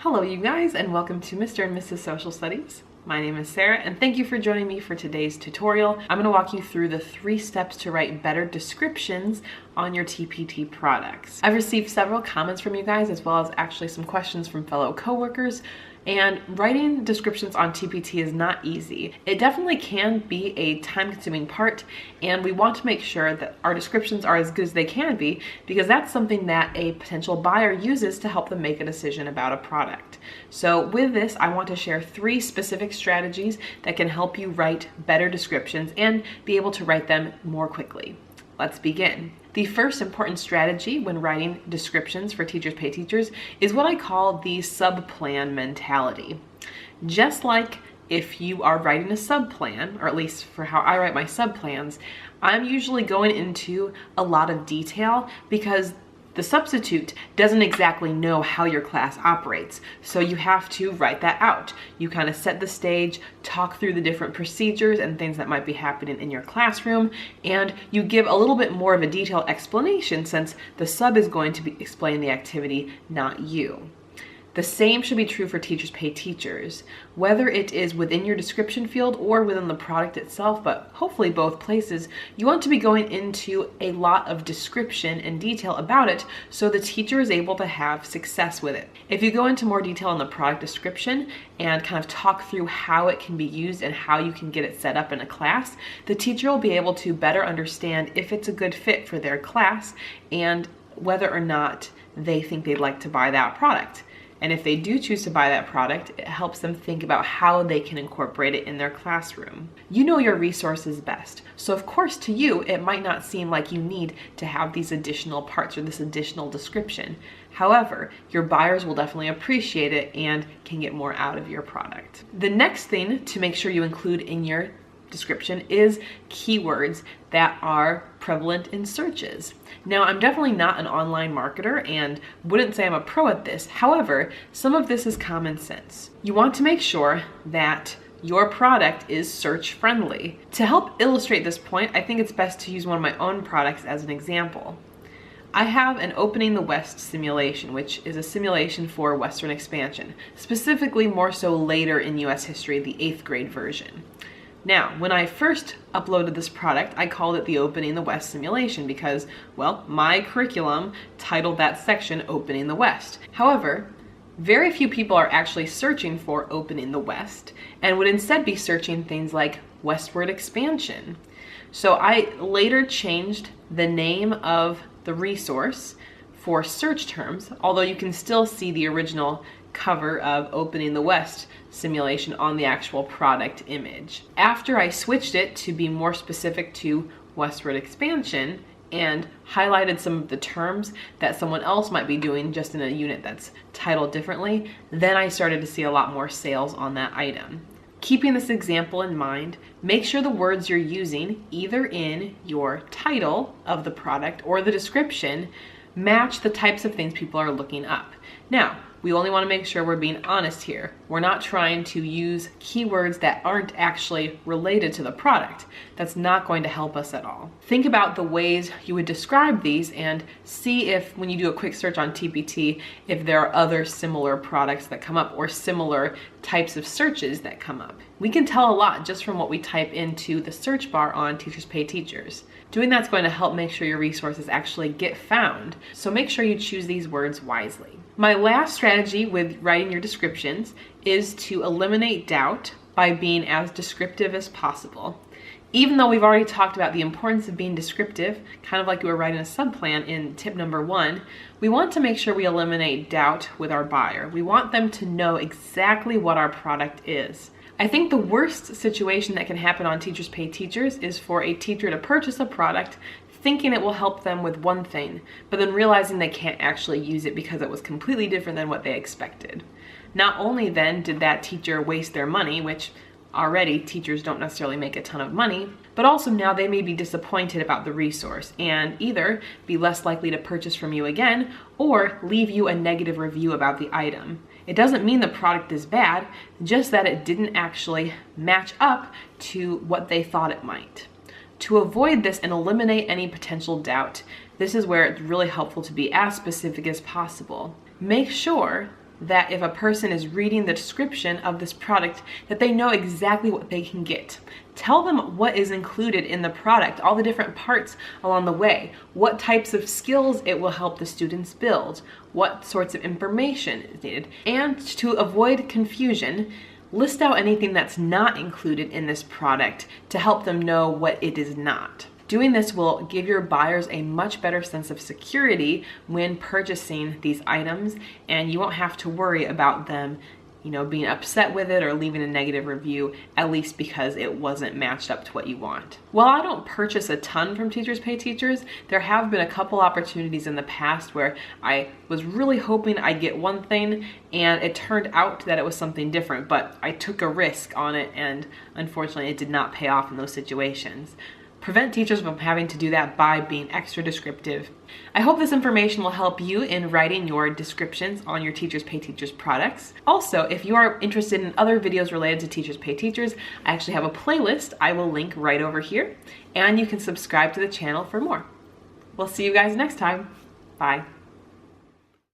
Hello you guys, and welcome to Mr. and Mrs. Social Studies. My name is Sarah, and thank you for joining me for today's tutorial. I'm going to walk you through the 3 steps to write better descriptions on your TPT products. I've received several comments from you guys, as well as actually some questions from fellow coworkers. And writing descriptions on TPT is not easy. It definitely can be a time-consuming part, and we want to make sure that our descriptions are as good as they can be, because that's something that a potential buyer uses to help them make a decision about a product. So with this, I want to share 3 specific strategies that can help you write better descriptions and be able to write them more quickly. Let's begin. The first important strategy when writing descriptions for Teachers Pay Teachers is what I call the subplan mentality. Just like if you are writing a subplan, or at least for how I write my subplans, I'm usually going into a lot of detail because the substitute doesn't exactly know how your class operates, so you have to write that out. You kind of set the stage, talk through the different procedures and things that might be happening in your classroom, and you give a little bit more of a detailed explanation since the sub is going to be explaining the activity, not you. The same should be true for Teachers Pay Teachers, whether it is within your description field or within the product itself, but hopefully both places. You want to be going into a lot of description and detail about it so the teacher is able to have success with it. If you go into more detail in the product description and kind of talk through how it can be used and how you can get it set up in a class, the teacher will be able to better understand if it's a good fit for their class and whether or not they think they'd like to buy that product. And if they do choose to buy that product, it helps them think about how they can incorporate it in their classroom. You know your resources best. So of course to you, it might not seem like you need to have these additional parts or this additional description. However, your buyers will definitely appreciate it and can get more out of your product. The next thing to make sure you include in your description is keywords that are prevalent in searches. Now, I'm definitely not an online marketer and wouldn't say I'm a pro at this. However, some of this is common sense. You want to make sure that your product is search friendly. To help illustrate this point, I think it's best to use one of my own products as an example. I have an Opening the West simulation, which is a simulation for Western expansion, specifically more so later in US history, the 8th grade version. Now, when I first uploaded this product, I called it the Opening the West simulation because, well, my curriculum titled that section Opening the West. However, very few people are actually searching for Opening the West and would instead be searching things like westward expansion. So I later changed the name of the resource for search terms, although you can still see the original cover of Opening the West simulation on the actual product image. After I switched it to be more specific to westward expansion and highlighted some of the terms that someone else might be doing just in a unit that's titled differently, then I started to see a lot more sales on that item. Keeping this example in mind, make sure the words you're using, either in your title of the product or the description, match the types of things people are looking up. Now, we only want to make sure we're being honest here. We're not trying to use keywords that aren't actually related to the product. That's not going to help us at all. Think about the ways you would describe these and see if, when you do a quick search on TPT, if there are other similar products that come up or similar types of searches that come up. We can tell a lot just from what we type into the search bar on Teachers Pay Teachers. Doing that's going to help make sure your resources actually get found, so make sure you choose these words wisely. My last strategy with writing your descriptions is to eliminate doubt by being as descriptive as possible. Even though we've already talked about the importance of being descriptive, kind of like we were writing a subplan in tip number 1, we want to make sure we eliminate doubt with our buyer. We want them to know exactly what our product is. I think the worst situation that can happen on Teachers Pay Teachers is for a teacher to purchase a product thinking it will help them with one thing, but then realizing they can't actually use it because it was completely different than what they expected. Not only then did that teacher waste their money, which already teachers don't necessarily make a ton of money, but also now they may be disappointed about the resource and either be less likely to purchase from you again or leave you a negative review about the item. It doesn't mean the product is bad, just that it didn't actually match up to what they thought it might. To avoid this and eliminate any potential doubt, this is where it's really helpful to be as specific as possible. Make sure that if a person is reading the description of this product, that they know exactly what they can get. Tell them what is included in the product, all the different parts along the way, what types of skills it will help the students build, what sorts of information is needed. And to avoid confusion, list out anything that's not included in this product to help them know what it is not. Doing this will give your buyers a much better sense of security when purchasing these items, and you won't have to worry about them, being upset with it or leaving a negative review, at least because it wasn't matched up to what you want. While I don't purchase a ton from Teachers Pay Teachers, there have been a couple opportunities in the past where I was really hoping I'd get one thing and it turned out that it was something different, but I took a risk on it and unfortunately it did not pay off in those situations. Prevent teachers from having to do that by being extra descriptive. I hope this information will help you in writing your descriptions on your Teachers Pay Teachers products. Also, if you are interested in other videos related to Teachers Pay Teachers, I actually have a playlist I will link right over here, and you can subscribe to the channel for more. We'll see you guys next time. Bye.